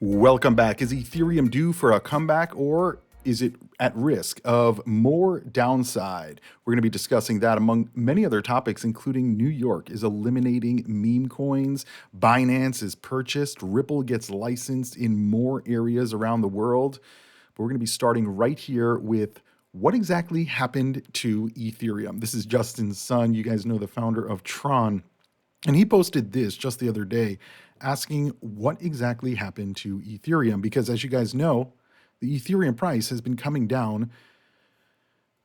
Welcome back. Is Ethereum due for a comeback, or is it at risk of more downside? We're going to be discussing that among many other topics, including New York is eliminating meme coins, Binance is purchased, Ripple gets licensed in more areas around the world. But we're going to be starting right here with what exactly happened to Ethereum. This is Justin Sun. You guys know the founder of Tron. And he posted this just the other day asking what exactly happened to Ethereum, because as you guys know, the Ethereum price has been coming down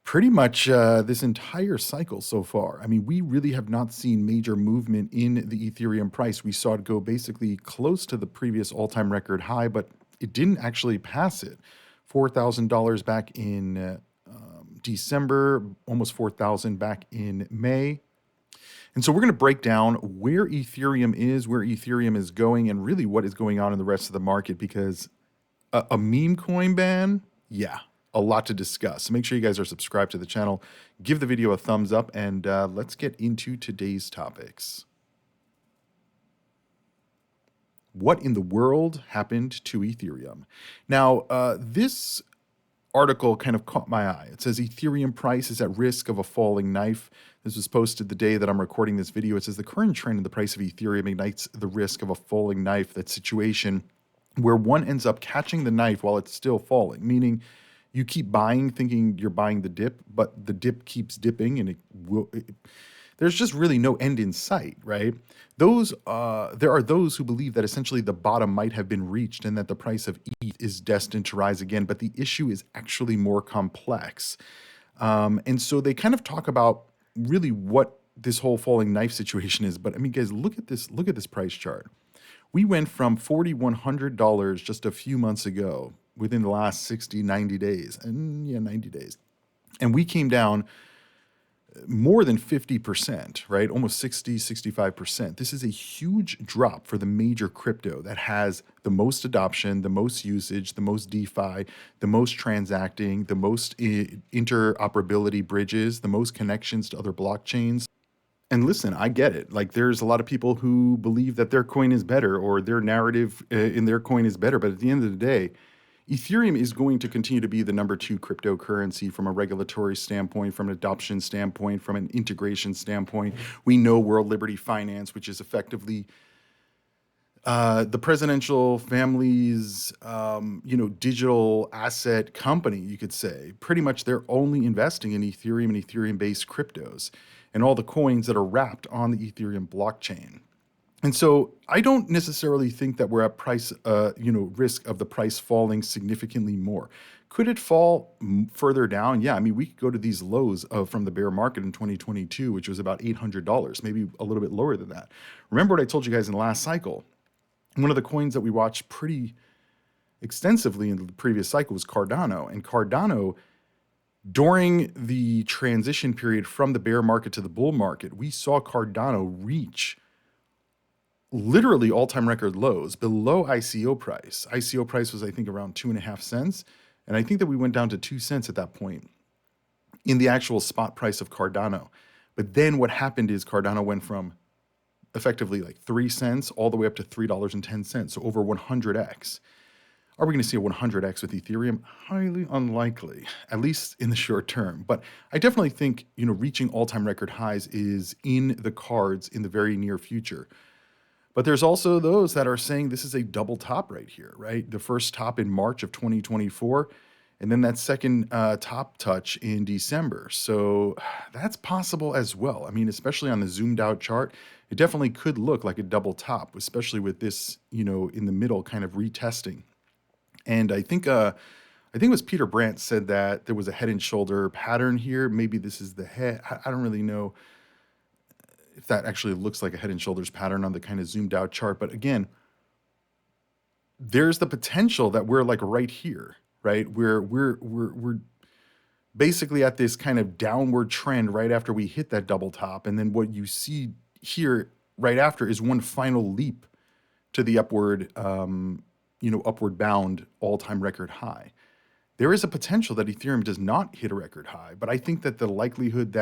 pretty much this entire cycle so far. I mean, we really have not seen major movement in the Ethereum price. We saw it go basically close to the previous all-time record high, but it didn't actually pass it. $4,000 back in December, almost 4,000 back in May. And so we're going to break down where Ethereum is going, and really what is going on in the rest of the market, because a meme coin ban, yeah, a lot to discuss. So make sure you guys are subscribed to the channel, give the video a thumbs up, and let's get into today's topics. What in the world happened to Ethereum? Now, this article kind of caught my eye. It says Ethereum price is at risk of a falling knife. This was posted the day that I'm recording this video. It says the current trend in the price of Ethereum ignites the risk of a falling knife. That situation where one ends up catching the knife while it's still falling, meaning you keep buying thinking you're buying the dip, but the dip keeps dipping, and there's just really no end in sight, right? There are those who believe that essentially the bottom might have been reached and that the price of ETH is destined to rise again, but the issue is actually more complex. And so they kind of talk about really what this whole falling knife situation is. But I mean, guys, look at this price chart. We went from $4,100 just a few months ago within the last 60, 90 days, and 90 days. And we came down more than 50%, right? Almost 60, 65%. This is a huge drop for the major crypto that has the most adoption, the most usage, the most DeFi, the most transacting, the most interoperability bridges, the most connections to other blockchains. And listen, I get it. Like, there's a lot of people who believe that their coin is better, or their narrative in their coin is better. But at the end of the day, Ethereum is going to continue to be the #2 cryptocurrency from a regulatory standpoint, from an adoption standpoint, from an integration standpoint. We know World Liberty Finance, which is effectively the presidential family's, digital asset company, you could say. Pretty much they're only investing in Ethereum and Ethereum-based cryptos and all the coins that are wrapped on the Ethereum blockchain. And so I don't necessarily think that we're at risk of the price falling significantly more. Could it fall further down? Yeah, I mean, we could go to these lows from the bear market in 2022, which was about $800, maybe a little bit lower than that. Remember what I told you guys in the last cycle? One of the coins that we watched pretty extensively in the previous cycle was Cardano. And Cardano, during the transition period from the bear market to the bull market, we saw Cardano reach literally all-time record lows below ICO price. ICO price was, I think, around 2.5 cents. And I think that we went down to 2 cents at that point in the actual spot price of Cardano. But then what happened is Cardano went from effectively like 3 cents all the way up to $3.10. So over 100x. Are we going to see a 100x with Ethereum? Highly unlikely, at least in the short term. But I definitely think, reaching all-time record highs is in the cards in the very near future. But there's also those that are saying this is a double top right here, right? The first top in March of 2024, and then that second top touch in December. So that's possible as well. I mean, especially on the zoomed out chart, it definitely could look like a double top, especially with this, in the middle kind of retesting. And I think it was Peter Brandt said that there was a head and shoulder pattern here. Maybe this is the head. I don't really know if that actually looks like a head and shoulders pattern on the kind of zoomed out chart. But again, there's the potential that we're like right here, right? We're basically at this kind of downward trend right after we hit that double top. And then what you see here right after is one final leap to the upward bound all-time record high. There is a potential that Ethereum does not hit a record high, but I think that the likelihood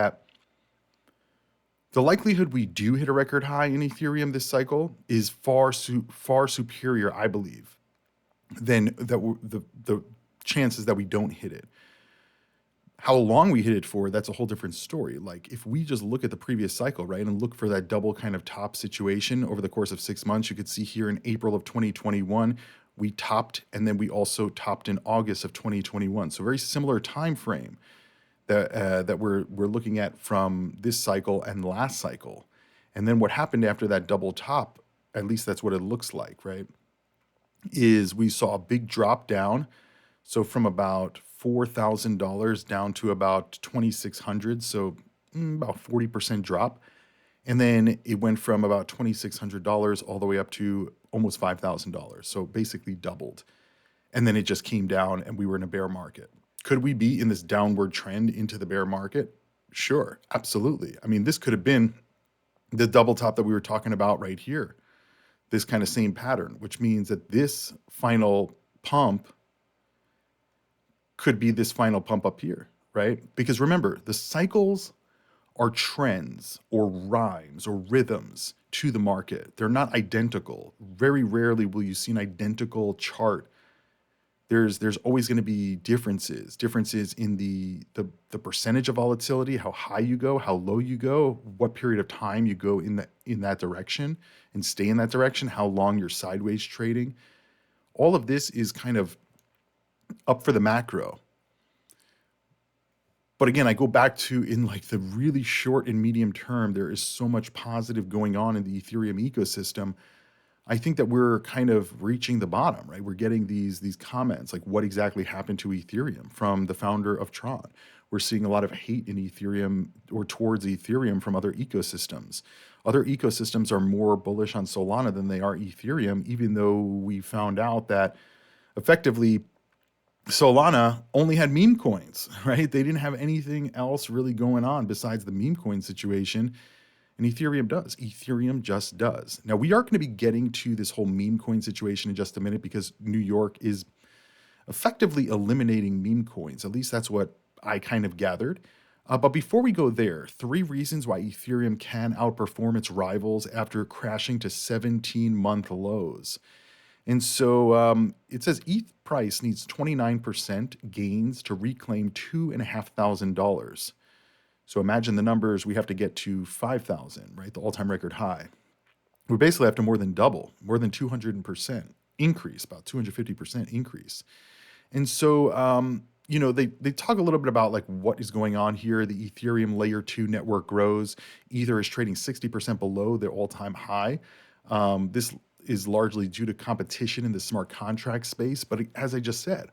we do hit a record high in Ethereum this cycle is far superior, I believe, then the chances that we don't hit it. How long we hit it for, that's a whole different story. Like if we just look at the previous cycle, right, and look for that double kind of top situation over the course of 6 months, you could see here in April of 2021, we topped, and then we also topped in August of 2021. So very similar time frame that we're looking at from this cycle and last cycle. And then what happened after that double top, at least that's what it looks like, right, is we saw a big drop down. So from about $4,000 down to about 2,600, so about 40% drop. And then it went from about $2,600 all the way up to almost $5,000. So basically doubled. And then it just came down and we were in a bear market. Could we be in this downward trend into the bear market? Sure, absolutely. I mean, this could have been the double top that we were talking about right here, this kind of same pattern, which means that this final pump could be this final pump up here, right? Because remember, the cycles are trends or rhymes or rhythms to the market. They're not identical. Very rarely will you see an identical chart. There's always going to be differences in the percentage of volatility, how high you go, how low you go, what period of time you go in that direction and stay in that direction, how long you're sideways trading. All of this is kind of up for the macro. But again, I go back to in like the really short and medium term, there is so much positive going on in the Ethereum ecosystem. I think that we're kind of reaching the bottom, right? We're getting these comments like what exactly happened to Ethereum from the founder of Tron. We're seeing a lot of hate in Ethereum or towards Ethereum from other ecosystems. Other ecosystems are more bullish on Solana than they are Ethereum, even though we found out that effectively Solana only had meme coins, right? They didn't have anything else really going on besides the meme coin situation. And Ethereum does. Ethereum just does. Now, we are going to be getting to this whole meme coin situation in just a minute because New York is effectively eliminating meme coins. At least that's what I kind of gathered. But before we go there, 3 reasons why Ethereum can outperform its rivals after crashing to 17-month lows. And so it says ETH price needs 29% gains to reclaim $2,500. So imagine the numbers, we have to get to 5,000, right? The all-time record high. We basically have to more than double, more than 200% increase, about 250% increase. And so, they talk a little bit about like what is going on here. The Ethereum layer 2 network grows. Ether is trading 60% below their all-time high. This is largely due to competition in the smart contract space. But as I just said,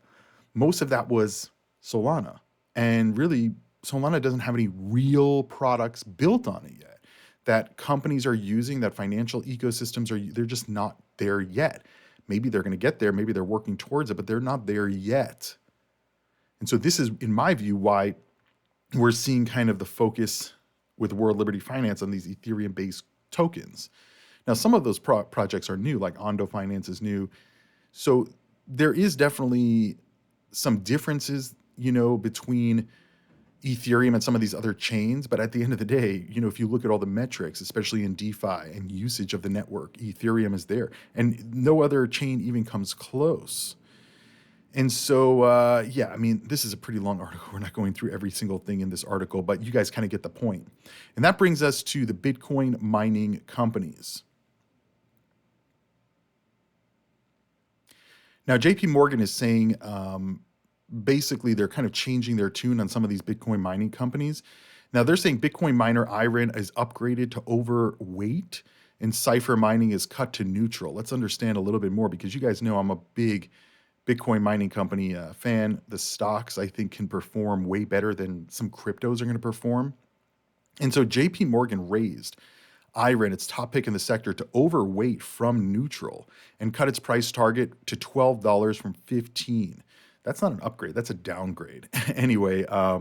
most of that was Solana. And really, Solana doesn't have any real products built on it yet that companies are using, that financial ecosystems they're just not there yet. Maybe they're going to get there. Maybe they're working towards it, but they're not there yet. And so this is, in my view, why we're seeing kind of the focus with World Liberty Finance on these Ethereum-based tokens. Now, some of those projects are new, like Ondo Finance is new. So there is definitely some differences, between Ethereum and some of these other chains. But at the end of the day, if you look at all the metrics, especially in DeFi and usage of the network, Ethereum is there. And no other chain even comes close. And so, this is a pretty long article. We're not going through every single thing in this article, but you guys kind of get the point. And that brings us to the Bitcoin mining companies. Now, JP Morgan is saying basically they're kind of changing their tune on some of these Bitcoin mining companies. Now, they're saying Bitcoin miner Iron is upgraded to overweight and Cypher mining is cut to neutral. Let's understand a little bit more because you guys know I'm a big Bitcoin mining company fan. The stocks, I think, can perform way better than some cryptos are going to perform. And so JP Morgan raised Iron, its top pick in the sector, to overweight from neutral and cut its price target to $12 from $15. That's not an upgrade, that's a downgrade. Anyway, I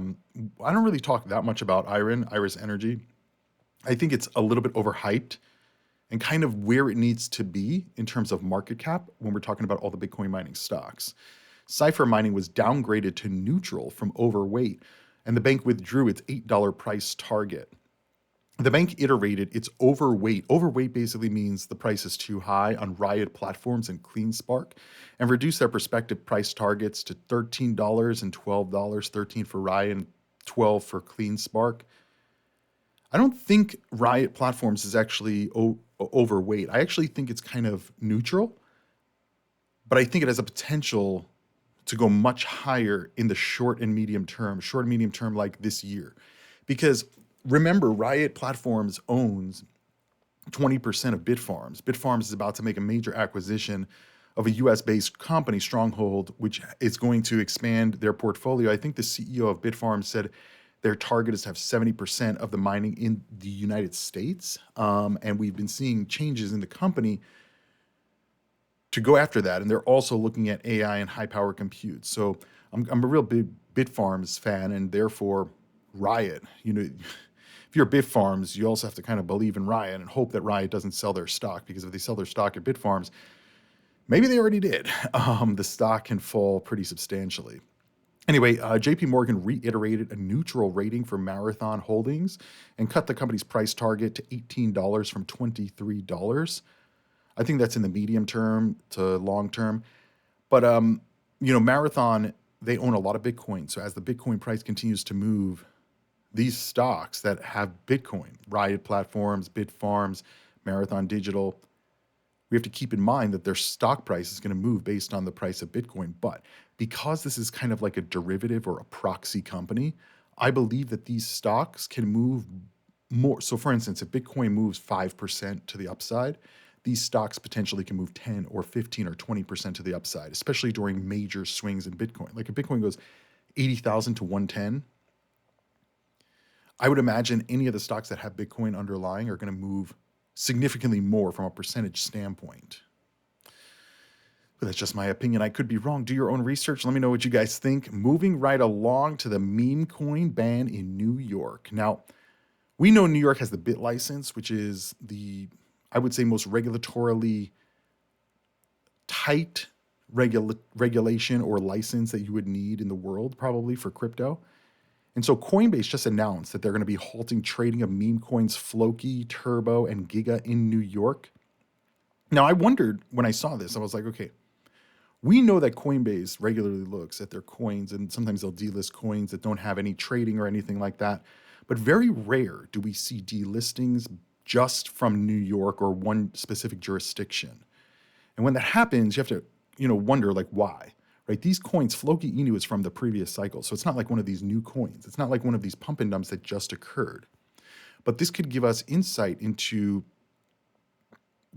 don't really talk that much about Iris Energy. I think it's a little bit overhyped and kind of where it needs to be in terms of market cap when we're talking about all the Bitcoin mining stocks. Cypher mining was downgraded to neutral from overweight, and the bank withdrew its $8 price target. The bank iterated its overweight. Overweight basically means the price is too high on Riot platforms and CleanSpark, and reduced their respective price targets to $13 and $12, 13 for Riot and 12 for CleanSpark. I don't think Riot platforms is actually overweight. I actually think it's kind of neutral, but I think it has a potential to go much higher in the short and medium term like this year. Because remember, Riot Platforms owns 20% of Bitfarms. Bitfarms is about to make a major acquisition of a US based company, Stronghold, which is going to expand their portfolio. I think the CEO of Bitfarms said their target is to have 70% of the mining in the United States. And we've been seeing changes in the company to go after that. And they're also looking at AI and high power compute. So I'm a real big Bitfarms fan, and therefore Riot. If you're Bitfarms, you also have to kind of believe in Riot and hope that Riot doesn't sell their stock, because if they sell their stock at Bitfarms, maybe they already did, the stock can fall pretty substantially. Anyway, JP Morgan reiterated a neutral rating for Marathon Holdings and cut the company's price target to $18 from $23. I think that's in the medium term to long term. But Marathon, they own a lot of Bitcoin. So as the Bitcoin price continues to move, these stocks that have Bitcoin, Riot Platforms, Bitfarms, Marathon Digital, we have to keep in mind that their stock price is going to move based on the price of Bitcoin. But because this is kind of like a derivative or a proxy company, I believe that these stocks can move more. So for instance, if Bitcoin moves 5% to the upside, these stocks potentially can move 10 or 15 or 20% to the upside, especially during major swings in Bitcoin. Like if Bitcoin goes 80,000 to 110, I would imagine any of the stocks that have Bitcoin underlying are going to move significantly more from a percentage standpoint. But that's just my opinion. I could be wrong. Do your own research. Let me know what you guys think. Moving right along to the Memecoin ban in New York. Now, we know New York has the BIT license, which is the, I would say, most regulatorily tight regulation or license that you would need in the world, probably, for crypto. And so Coinbase just announced that they're going to be halting trading of meme coins Floki, Turbo, and Giga in New York. Now, I wondered when I saw this, I was like, okay, we know that Coinbase regularly looks at their coins, and sometimes they'll delist coins that don't have any trading or anything like that. But very rare do we see delistings just from New York or one specific jurisdiction. And when that happens, you have to, wonder like why, right? These coins, Floki Inu is from the previous cycle. So it's not like one of these new coins. It's not like one of these pump and dumps that just occurred. But this could give us insight into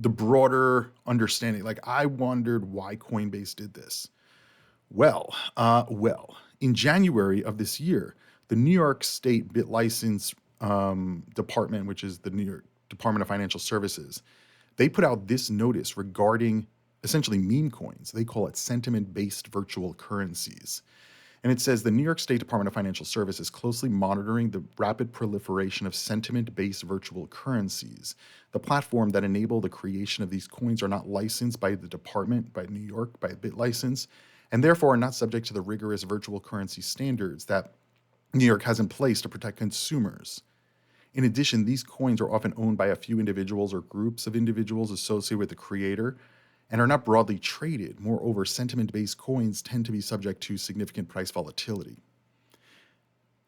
the broader understanding. Like I wondered why Coinbase did this. Well, in January of this year, the New York State Bit License Department, which is the New York Department of Financial Services, they put out this notice regarding essentially meme coins. They call it sentiment-based virtual currencies. And it says the New York State Department of Financial Services is closely monitoring the rapid proliferation of sentiment-based virtual currencies. The platform that enable the creation of these coins are not licensed by the department, by New York, by a BitLicense, and therefore are not subject to the rigorous virtual currency standards that New York has in place to protect consumers. In addition, these coins are often owned by a few individuals or groups of individuals associated with the creator and are not broadly traded. Moreover, sentiment-based coins tend to be subject to significant price volatility.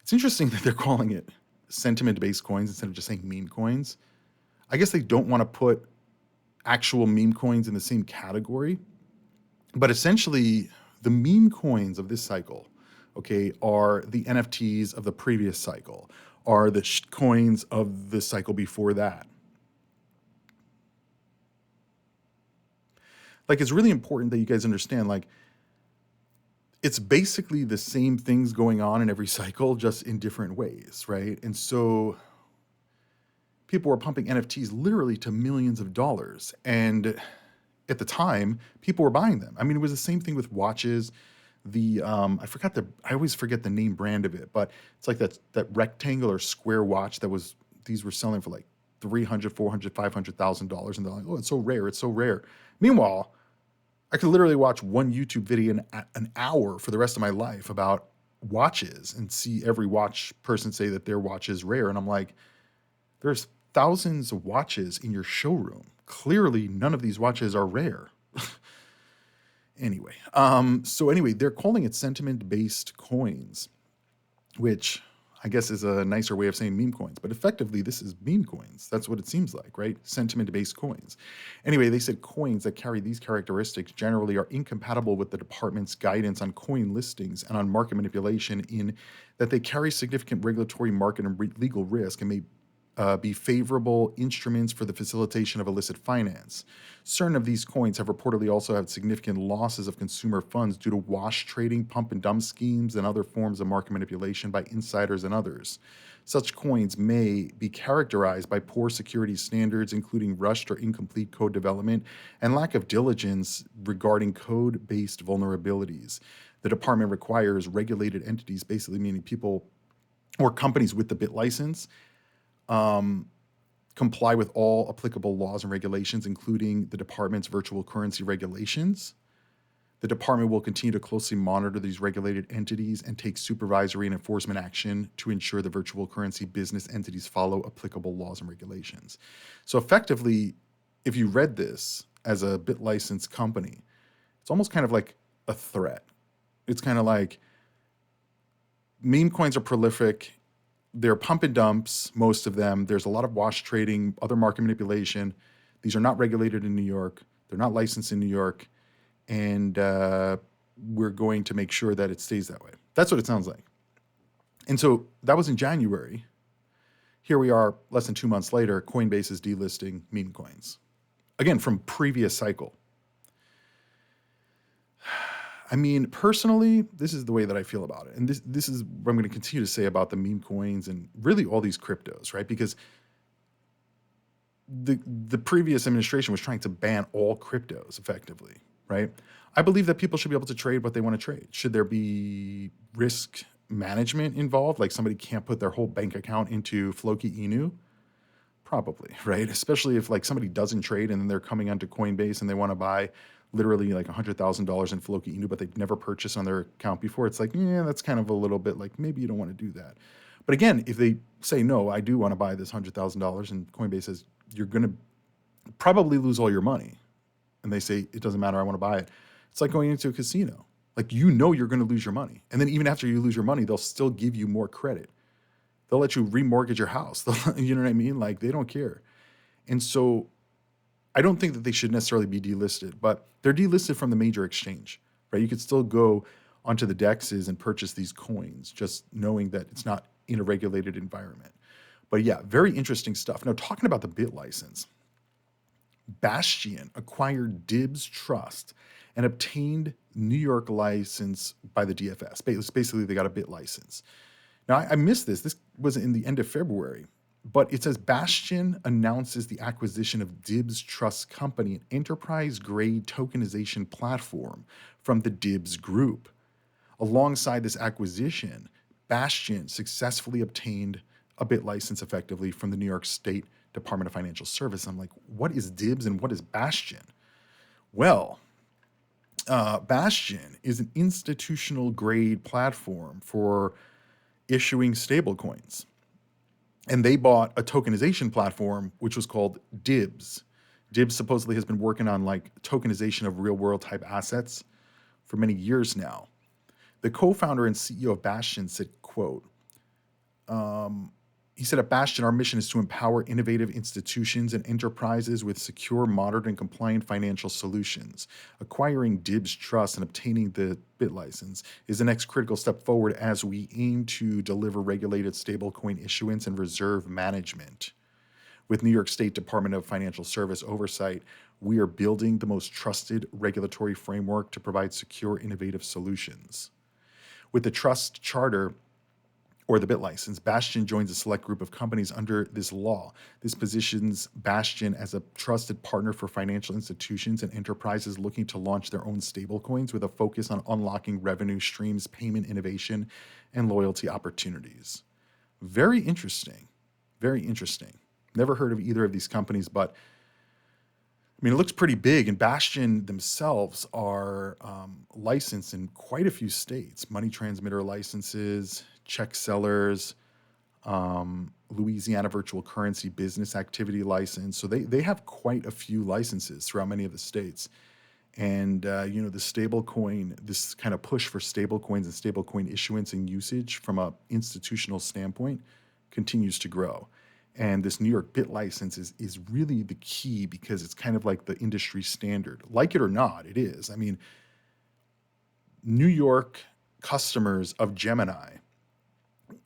It's interesting that they're calling it sentiment-based coins instead of just saying meme coins. I guess they don't want to put actual meme coins in the same category, but essentially the meme coins of this cycle, okay, are the NFTs of the previous cycle, are the coins of the cycle before that. Like, it's really important that you guys understand, like, it's basically the same things going on in every cycle, just in different ways, right? And so people were pumping NFTs literally to millions of dollars. And at the time, people were buying them. I mean, it was the same thing with watches. I always forget the name brand of it, but it's like that rectangular square watch these were selling for like $300,000, $400,000, $500,000. And they're like, oh, it's so rare. It's so rare. Meanwhile, I could literally watch one YouTube video in an hour for the rest of my life about watches and see every watch person say that their watch is rare. And I'm like, There's thousands of watches in your showroom. Clearly, none of these watches are rare. Anyway, they're calling it sentiment-based coins, which I guess is a nicer way of saying meme coins. But effectively, this is meme coins. That's what it seems like, right? Sentiment-based coins. Anyway, they said coins that carry these characteristics generally are incompatible with the department's guidance on coin listings and on market manipulation, in that they carry significant regulatory, market, and legal risk and may be favorable instruments for the facilitation of illicit finance. Certain of these coins have reportedly also had significant losses of consumer funds due to wash trading, pump and dump schemes, and other forms of market manipulation by insiders and others. Such coins may be characterized by poor security standards, including rushed or incomplete code development and lack of diligence regarding code-based vulnerabilities. The department requires regulated entities, basically meaning people or companies with the BIT license, comply with all applicable laws and regulations, including the department's virtual currency regulations. The department will continue to closely monitor these regulated entities and take supervisory and enforcement action to ensure the virtual currency business entities follow applicable laws and regulations. So effectively, if you read this as a BIT licensed company, it's almost kind of like a threat. It's kind of like meme coins are prolific. They're pump and dumps, most of them. There's a lot of wash trading, other market manipulation. These are not regulated in New York. They're not licensed in New York. And we're going to make sure that it stays that way. That's what it sounds like. And so that was in January. Here we are, less than 2 months later, Coinbase is delisting meme coins. Again, from previous cycle. I mean, personally, this is the way that I feel about it. And this is what I'm going to continue to say about the meme coins and really all these cryptos, right? Because the previous administration was trying to ban all cryptos effectively, right? I believe that people should be able to trade what they want to trade. Should there be risk management involved? Like somebody can't put their whole bank account into Floki Inu? Probably, right? Especially if like somebody doesn't trade and then they're coming onto Coinbase and they want to buy literally like $100,000 in Floki Inu, but they've never purchased on their account before. It's like, yeah, that's kind of a little bit like, maybe you don't want to do that. But again, if they say, no, I do want to buy this $100,000 and Coinbase says, you're going to probably lose all your money. And they say, it doesn't matter, I want to buy it. It's like going into a casino. Like, you know, you're going to lose your money. And then even after you lose your money, they'll still give you more credit. They'll let you remortgage your house. You know what I mean? Like, they don't care. And so I don't think that they should necessarily be delisted, but they're delisted from the major exchange, right? You could still go onto the DEXs and purchase these coins, just knowing that it's not in a regulated environment. But yeah, very interesting stuff. Now, talking about the BIT license, Bastion acquired Dibs Trust and obtained New York license by the DFS. Basically, they got a BIT license. Now, I missed this. This was in the end of February. But it says Bastion announces the acquisition of Dibs Trust Company, an enterprise-grade tokenization platform from the Dibs Group. Alongside this acquisition, Bastion successfully obtained a BIT license effectively from the New York State Department of Financial Service. I'm like, what is Dibs and what is Bastion? Well, Bastion is an institutional-grade platform for issuing stablecoins. And they bought a tokenization platform, which was called Dibs. Dibs supposedly has been working on like tokenization of real world type assets for many years now. The co-founder and CEO of Bastion said, quote, he said, at Bastion, our mission is to empower innovative institutions and enterprises with secure, modern, and compliant financial solutions. Acquiring Dibs Trust and obtaining the BIT license is the next critical step forward as we aim to deliver regulated stablecoin issuance and reserve management. With New York State Department of Financial Service oversight, we are building the most trusted regulatory framework to provide secure, innovative solutions. With the trust charter, or the BIT license, Bastion joins a select group of companies under this law. This positions Bastion as a trusted partner for financial institutions and enterprises looking to launch their own stablecoins with a focus on unlocking revenue streams, payment innovation, and loyalty opportunities. Very interesting. Very interesting. Never heard of either of these companies, but I mean, it looks pretty big, and Bastion themselves are licensed in quite a few states, money transmitter licenses, check sellers, Louisiana Virtual Currency Business Activity License. So they have quite a few licenses throughout many of the states. And the stablecoin, this kind of push for stablecoins and stablecoin issuance and usage from a institutional standpoint continues to grow. And this New York Bit license is really the key because it's kind of like the industry standard. Like it or not, it is. I mean, New York customers of Gemini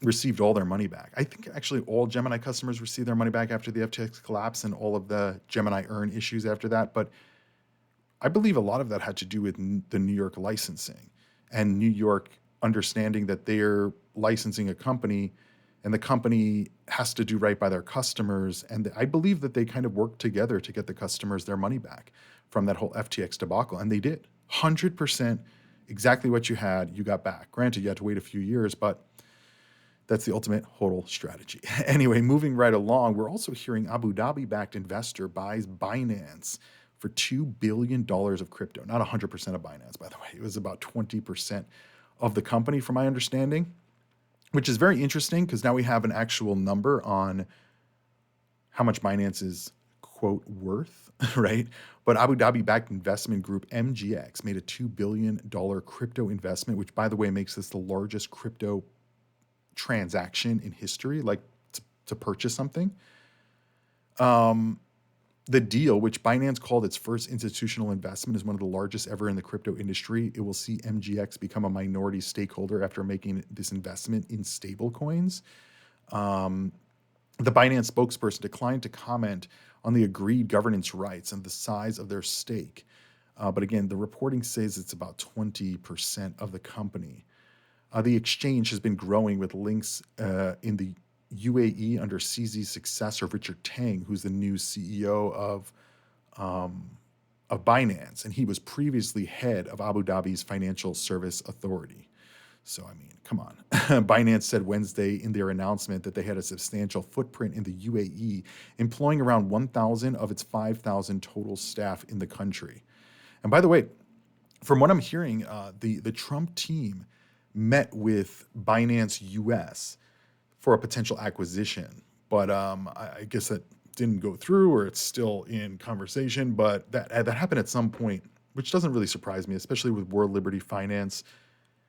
received all their money back. I think actually all Gemini customers received their money back after the FTX collapse and all of the Gemini Earn issues after that. But I believe a lot of that had to do with the New York licensing and New York understanding that they're licensing a company and the company has to do right by their customers. And I believe that they kind of worked together to get the customers their money back from that whole FTX debacle. And they did 100% exactly what you had, you got back. Granted, you had to wait a few years, but that's the ultimate HODL strategy. Anyway, moving right along, we're also hearing Abu Dhabi-backed investor buys Binance for $2 billion of crypto. Not 100% of Binance, by the way. It was about 20% of the company, from my understanding, which is very interesting because now we have an actual number on how much Binance is, quote, worth, right? But Abu Dhabi-backed investment group MGX made a $2 billion crypto investment, which, by the way, makes this the largest crypto transaction in history, like to purchase something. The deal, which Binance called its first institutional investment, is one of the largest ever in the crypto industry. It will see MGX become a minority stakeholder after making this investment in stablecoins. The Binance spokesperson declined to comment on the agreed governance rights and the size of their stake. But again, the reporting says it's about 20% of the company. The exchange has been growing with links in the UAE under CZ's successor, Richard Tang, who's the new CEO of Binance. And he was previously head of Abu Dhabi's Financial Service Authority. So, I mean, come on. Binance said Wednesday in their announcement that they had a substantial footprint in the UAE, employing around 1,000 of its 5,000 total staff in the country. And by the way, from what I'm hearing, the Trump team met with Binance US for a potential acquisition. But I guess that didn't go through, or it's still in conversation. But that happened at some point, which doesn't really surprise me, especially with World Liberty Finance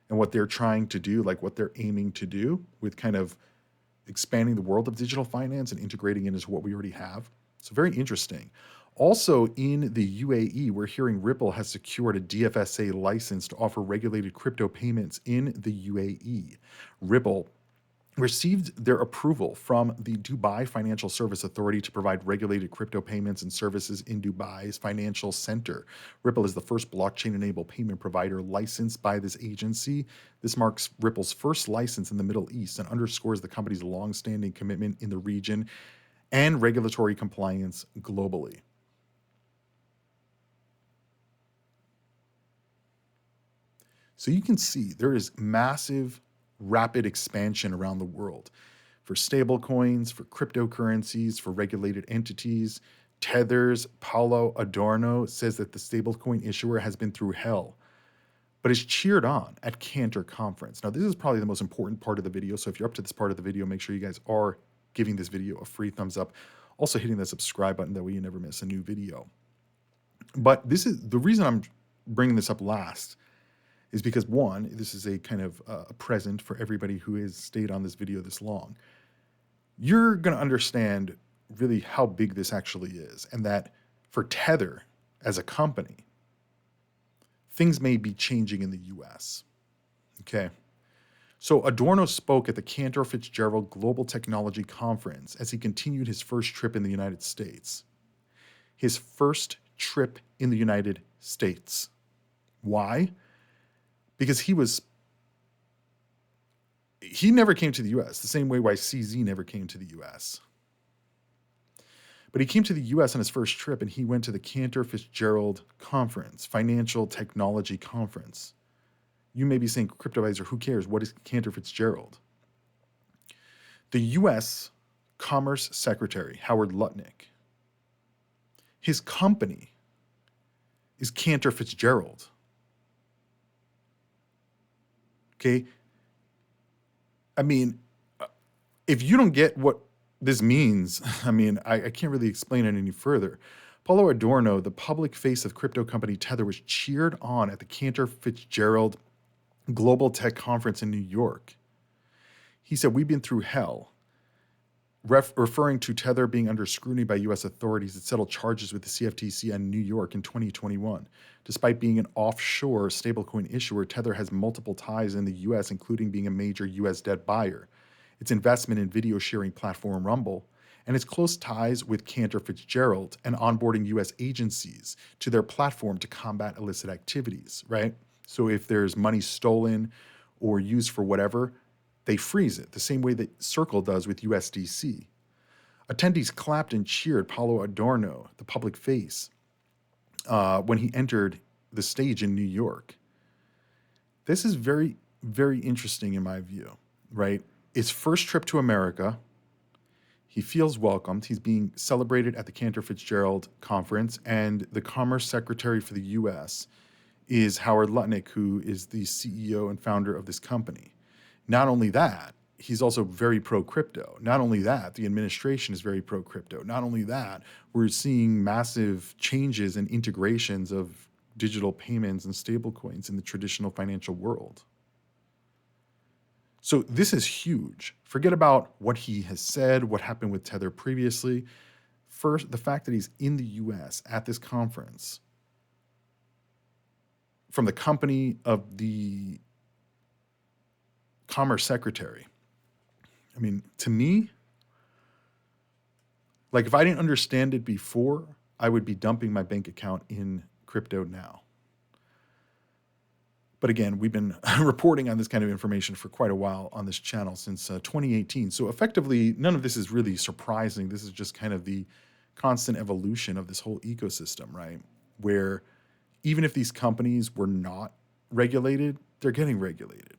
and what they're trying to do, like what they're aiming to do with kind of expanding the world of digital finance and integrating it into what we already have. So very interesting. Also in the UAE, we're hearing Ripple has secured a DFSA license to offer regulated crypto payments in the UAE. Ripple received their approval from the Dubai Financial Service Authority to provide regulated crypto payments and services in Dubai's financial center. Ripple is the first blockchain-enabled payment provider licensed by this agency. This marks Ripple's first license in the Middle East and underscores the company's long-standing commitment in the region and regulatory compliance globally. So you can see there is massive, rapid expansion around the world for stablecoins, for cryptocurrencies, for regulated entities. Tether's Paulo Adorno says that the stablecoin issuer has been through hell, but is cheered on at Cantor Conference. Now, this is probably the most important part of the video. So if you're up to this part of the video, make sure you guys are giving this video a free thumbs up. Also hitting the subscribe button, that way you never miss a new video. But this is the reason I'm bringing this up last is because, one, this is a kind of a present for everybody who has stayed on this video this long. You're going to understand really how big this actually is, and that for Tether as a company, things may be changing in the US. Okay. So Adorno spoke at the Cantor Fitzgerald Global Technology Conference as he continued his first trip in the United States. His first trip in the United States. Why? Because he never came to the US, the same way why CZ never came to the US. But he came to the US on his first trip, and he went to the Cantor Fitzgerald Conference, Financial Technology Conference. You may be saying, Cryptoviser, who cares? What is Cantor Fitzgerald? The US Commerce Secretary, Howard Lutnick, his company is Cantor Fitzgerald. Okay. I mean, if you don't get what this means, I mean, I can't really explain it any further. Paulo Adorno, the public face of crypto company Tether, was cheered on at the Cantor Fitzgerald Global Tech Conference in New York. He said, "We've been through hell," referring to Tether being under scrutiny by U.S. authorities that settled charges with the CFTC and New York in 2021. Despite being an offshore stablecoin issuer, Tether has multiple ties in the U.S., including being a major U.S. debt buyer, its investment in video sharing platform Rumble, and its close ties with Cantor Fitzgerald and onboarding U.S. agencies to their platform to combat illicit activities, right? So if there's money stolen or used for whatever, they freeze it, the same way that Circle does with USDC. Attendees clapped and cheered Paulo Adorno, the public face, when he entered the stage in New York. This is very, very interesting in my view, right? His first trip to America, he feels welcomed. He's being celebrated at the Cantor Fitzgerald conference, and the Commerce Secretary for the U.S. is Howard Lutnick, who is the CEO and founder of this company. Not only that, he's also very pro-crypto. Not only that, the administration is very pro-crypto. Not only that, we're seeing massive changes and integrations of digital payments and stablecoins in the traditional financial world. So this is huge. Forget about what he has said, what happened with Tether previously. First, the fact that he's in the US at this conference from the company of the Commerce Secretary. I mean, to me, like if I didn't understand it before, I would be dumping my bank account in crypto now. But again, we've been reporting on this kind of information for quite a while on this channel since 2018. So effectively, none of this is really surprising. This is just kind of the constant evolution of this whole ecosystem, right? Where even if these companies were not regulated, they're getting regulated.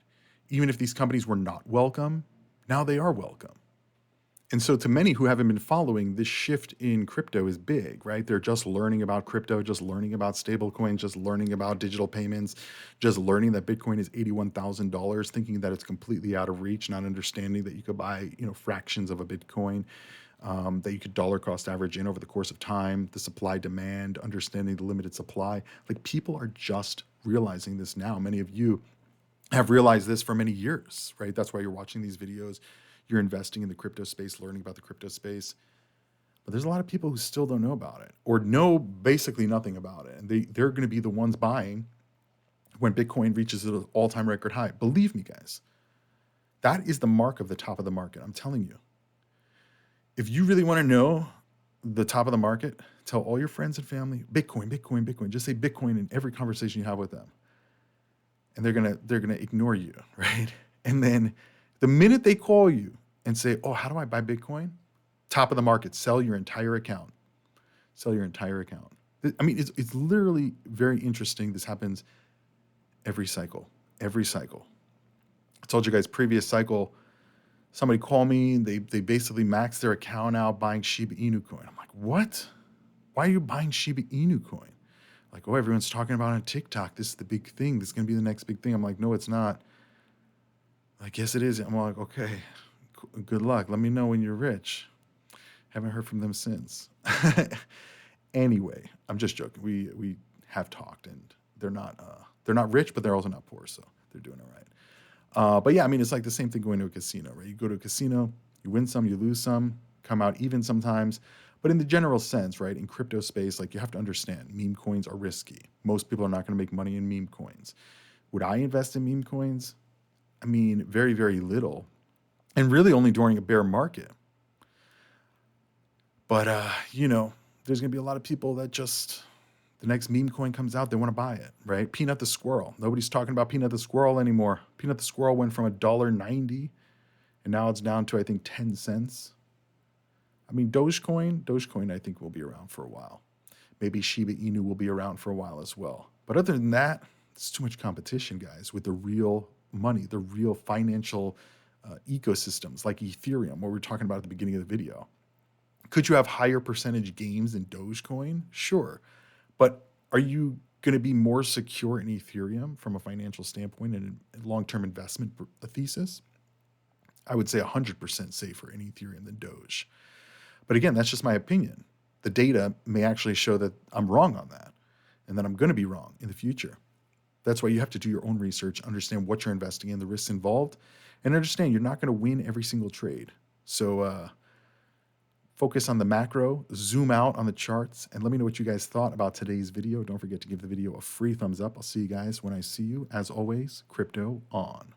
Even if these companies were not welcome, now they are welcome. And so to many who haven't been following, this shift in crypto is big, right? They're just learning about crypto, just learning about stablecoins, just learning about digital payments, just learning that Bitcoin is $81,000, thinking that it's completely out of reach, not understanding that you could buy, fractions of a Bitcoin, that you could dollar cost average in over the course of time, the supply demand, understanding the limited supply. Like people are just realizing this now. Many of you have realized this for many years, right? That's why you're watching these videos. You're investing in the crypto space, learning about the crypto space. But there's a lot of people who still don't know about it or know basically nothing about it. And they're going to be the ones buying when Bitcoin reaches an all-time record high. Believe me, guys, that is the mark of the top of the market. I'm telling you. If you really want to know the top of the market, tell all your friends and family, Bitcoin, Bitcoin, Bitcoin. Just say Bitcoin in every conversation you have with them. And they're gonna ignore you, right? And then the minute they call you and say, "Oh, how do I buy Bitcoin?" Top of the market, sell your entire account. Sell your entire account. I mean, it's literally very interesting. This happens every cycle. Every cycle. I told you guys previous cycle, somebody called me. They basically maxed their account out buying Shiba Inu coin. I'm like, what? Why are you buying Shiba Inu coin? Like, oh, everyone's talking about it on TikTok. This is the big thing. This is going to be the next big thing. I'm like, no, it's not. Like, yes, it is. I'm like, okay, good luck. Let me know when you're rich. Haven't heard from them since. Anyway, I'm just joking. We have talked, and they're not rich, but they're also not poor, so they're doing all right. But yeah, I mean, it's like the same thing going to a casino, right? You go to a casino, you win some, you lose some, come out even sometimes. But in the general sense, right, in crypto space, like you have to understand, meme coins are risky. Most people are not going to make money in meme coins. Would I invest in meme coins? I mean, very, very little, and really only during a bear market. But, there's going to be a lot of people that just, the next meme coin comes out, they want to buy it, right? Peanut the Squirrel. Nobody's talking about Peanut the Squirrel anymore. Peanut the Squirrel went from $1.90, and now it's down to, I think, 10 cents. I mean, Dogecoin, I think will be around for a while. Maybe Shiba Inu will be around for a while as well. But other than that, it's too much competition, guys, with the real money, the real financial ecosystems like Ethereum, what we were talking about at the beginning of the video. Could you have higher percentage gains than Dogecoin? Sure. But are you going to be more secure in Ethereum from a financial standpoint and a long-term investment thesis? I would say 100% safer in Ethereum than Doge. But again, that's just my opinion. The data may actually show that I'm wrong on that and that I'm going to be wrong in the future. That's why you have to do your own research, understand what you're investing in, the risks involved, and understand you're not going to win every single trade. So focus on the macro, zoom out on the charts, and let me know what you guys thought about today's video. Don't forget to give the video a free thumbs up. I'll see you guys when I see you. As always, crypto on.